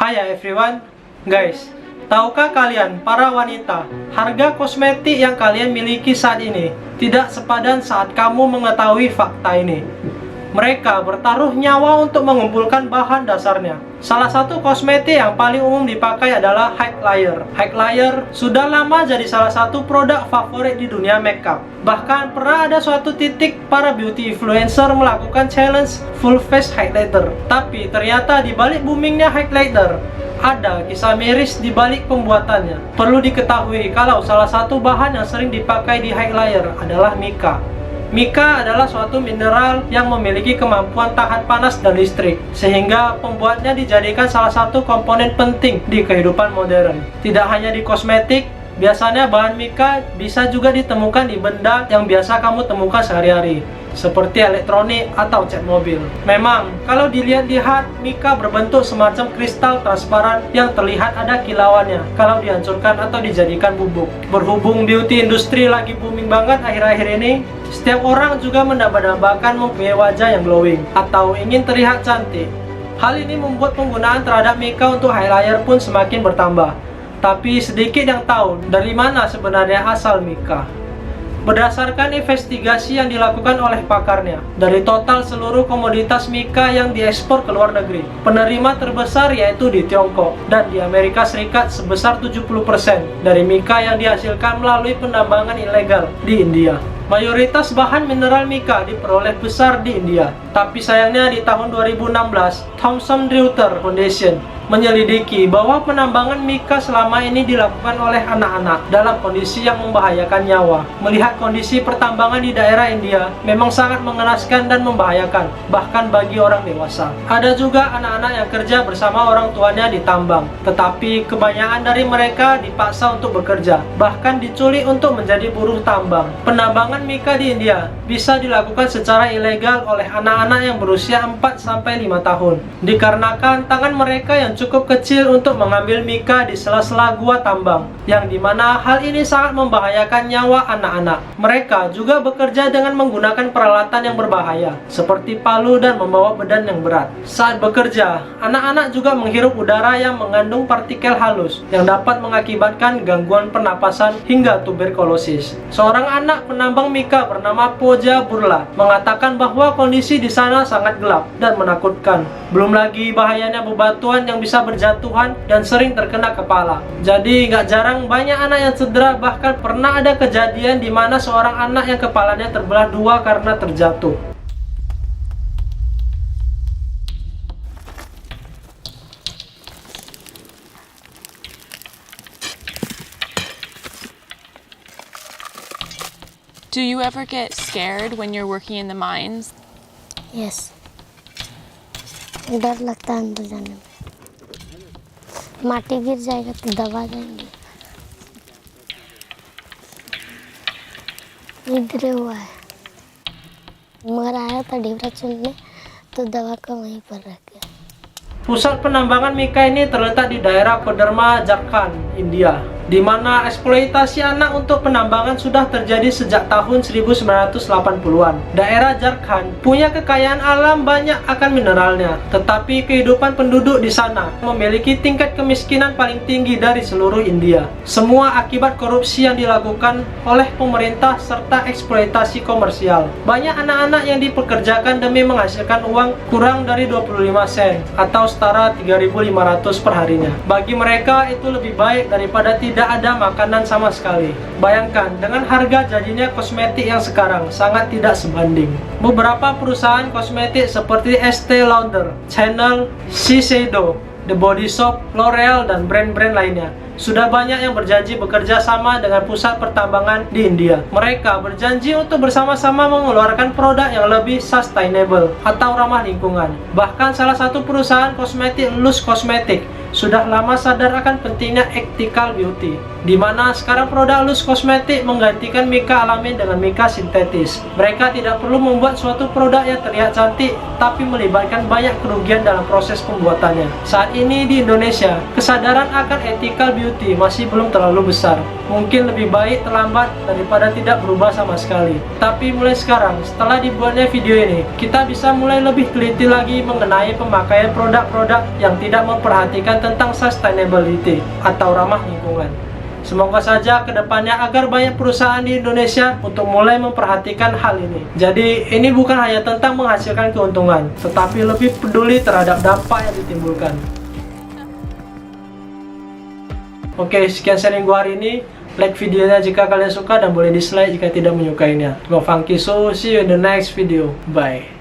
Hai everyone, guys, tahukah kalian para wanita, harga kosmetik yang kalian miliki saat ini tidak sepadan saat kamu mengetahui fakta ini. Mereka bertaruh nyawa untuk mengumpulkan bahan dasarnya. Salah satu kosmetik yang paling umum dipakai adalah highlighter. Highlighter sudah lama jadi salah satu produk favorit di dunia makeup. Bahkan pernah ada suatu titik para beauty influencer melakukan challenge full face highlighter. Tapi ternyata di balik boomingnya highlighter, ada kisah miris di balik pembuatannya. Perlu diketahui kalau salah satu bahan yang sering dipakai di highlighter adalah mica. Mica adalah suatu mineral yang memiliki kemampuan tahan panas dan listrik, sehingga pembuatnya dijadikan salah satu komponen penting di kehidupan modern. Tidak hanya di kosmetik, biasanya bahan mica bisa juga ditemukan di benda yang biasa kamu temukan sehari-hari, seperti elektronik atau cat mobil. Memang, kalau dilihat-lihat, mica berbentuk semacam kristal transparan yang terlihat ada kilauannya kalau dihancurkan atau dijadikan bubuk. Berhubung beauty industry lagi booming banget akhir-akhir ini, setiap orang juga mendambakan mempunyai wajah yang glowing atau ingin terlihat cantik. Hal ini membuat penggunaan terhadap mica untuk highlighter pun semakin bertambah. Tapi sedikit yang tahu dari mana sebenarnya asal mica. Berdasarkan investigasi yang dilakukan oleh pakarnya, dari total seluruh komoditas mica yang diekspor ke luar negeri, penerima terbesar yaitu di Tiongkok dan di Amerika Serikat sebesar 70% dari mica yang dihasilkan melalui penambangan ilegal di India. Mayoritas bahan mineral mica diperoleh besar di India. Tapi sayangnya di tahun 2016, Thomson Reuters Foundation menyelidiki bahwa penambangan mica selama ini dilakukan oleh anak-anak dalam kondisi yang membahayakan nyawa. Melihat kondisi pertambangan di daerah India memang sangat mengenaskan dan membahayakan, bahkan bagi orang dewasa. Ada juga anak-anak yang kerja bersama orang tuanya di tambang, tetapi kebanyakan dari mereka dipaksa untuk bekerja, bahkan diculik untuk menjadi buruh tambang. Penambangan mica di India bisa dilakukan secara ilegal oleh anak-anak yang berusia 4-5 tahun, dikarenakan tangan mereka yang cukup kecil untuk mengambil mica di sela-sela gua tambang, yang dimana hal ini sangat membahayakan nyawa anak-anak. Mereka juga bekerja dengan menggunakan peralatan yang berbahaya, seperti palu dan membawa beban yang berat. Saat bekerja, anak-anak juga menghirup udara yang mengandung partikel halus, yang dapat mengakibatkan gangguan pernapasan hingga tuberkulosis. Seorang anak penambang mica bernama Pooja Burla mengatakan bahwa kondisi di sana sangat gelap dan menakutkan. Belum lagi bahayanya bebatuan yang bisa berjatuhan dan sering terkena kepala. Jadi nggak jarang banyak anak yang cedera, bahkan pernah ada kejadian di mana seorang anak yang kepalanya terbelah dua karena terjatuh. Do you ever get scared when you're working in the mines? Yes, डर लगता है अंदर जाने में। माटी गिर जाएगा तो दबा जाएंगे। इधर हुआ है, मगर आया था ढेबरा चुनने तो दवा का वहीं पर रख गया। Pusat penambangan mica ini terletak di daerah Koderma, Jharkhand, India, di mana eksploitasi anak untuk penambangan sudah terjadi sejak tahun 1980-an. Daerah Jharkhand punya kekayaan alam banyak akan mineralnya, tetapi kehidupan penduduk di sana memiliki tingkat kemiskinan paling tinggi dari seluruh India. Semua akibat korupsi yang dilakukan oleh pemerintah serta eksploitasi komersial. Banyak anak-anak yang dipekerjakan demi menghasilkan uang kurang dari 25 sen atau setara 3.500 per harinya. Bagi mereka itu lebih baik daripada tidak ada makanan sama sekali. Bayangkan dengan harga jadinya kosmetik yang sekarang sangat tidak sebanding. Beberapa perusahaan kosmetik seperti Estee Lauder, Chanel, Shiseido, The Body Shop, L'Oreal, dan brand-brand lainnya sudah banyak yang berjanji bekerja sama dengan pusat pertambangan di India. Mereka berjanji untuk bersama-sama mengeluarkan produk yang lebih sustainable atau ramah lingkungan. Bahkan salah satu perusahaan kosmetik, Lush Cosmetics, sudah lama sadar akan pentingnya ethical beauty, di mana sekarang produk Lush Cosmetics menggantikan mica alami dengan mica sintetis. Mereka tidak perlu membuat suatu produk yang terlihat cantik, tapi melibatkan banyak kerugian dalam proses pembuatannya. Saat ini di Indonesia, kesadaran akan ethical beauty cuti masih belum terlalu besar. Mungkin lebih baik terlambat daripada tidak berubah sama sekali. Tapi mulai sekarang, setelah dibuatnya video ini, kita bisa mulai lebih teliti lagi mengenai pemakaian produk-produk yang tidak memperhatikan tentang sustainability atau ramah lingkungan. Semoga saja kedepannya agar banyak perusahaan di Indonesia untuk mulai memperhatikan hal ini. Jadi ini bukan hanya tentang menghasilkan keuntungan, tetapi lebih peduli terhadap dampak yang ditimbulkan. Oke, sekian sharing gua hari ini. Like videonya jika kalian suka dan boleh dislike jika tidak menyukainya. Gua Funky, so see you in the next video. Bye.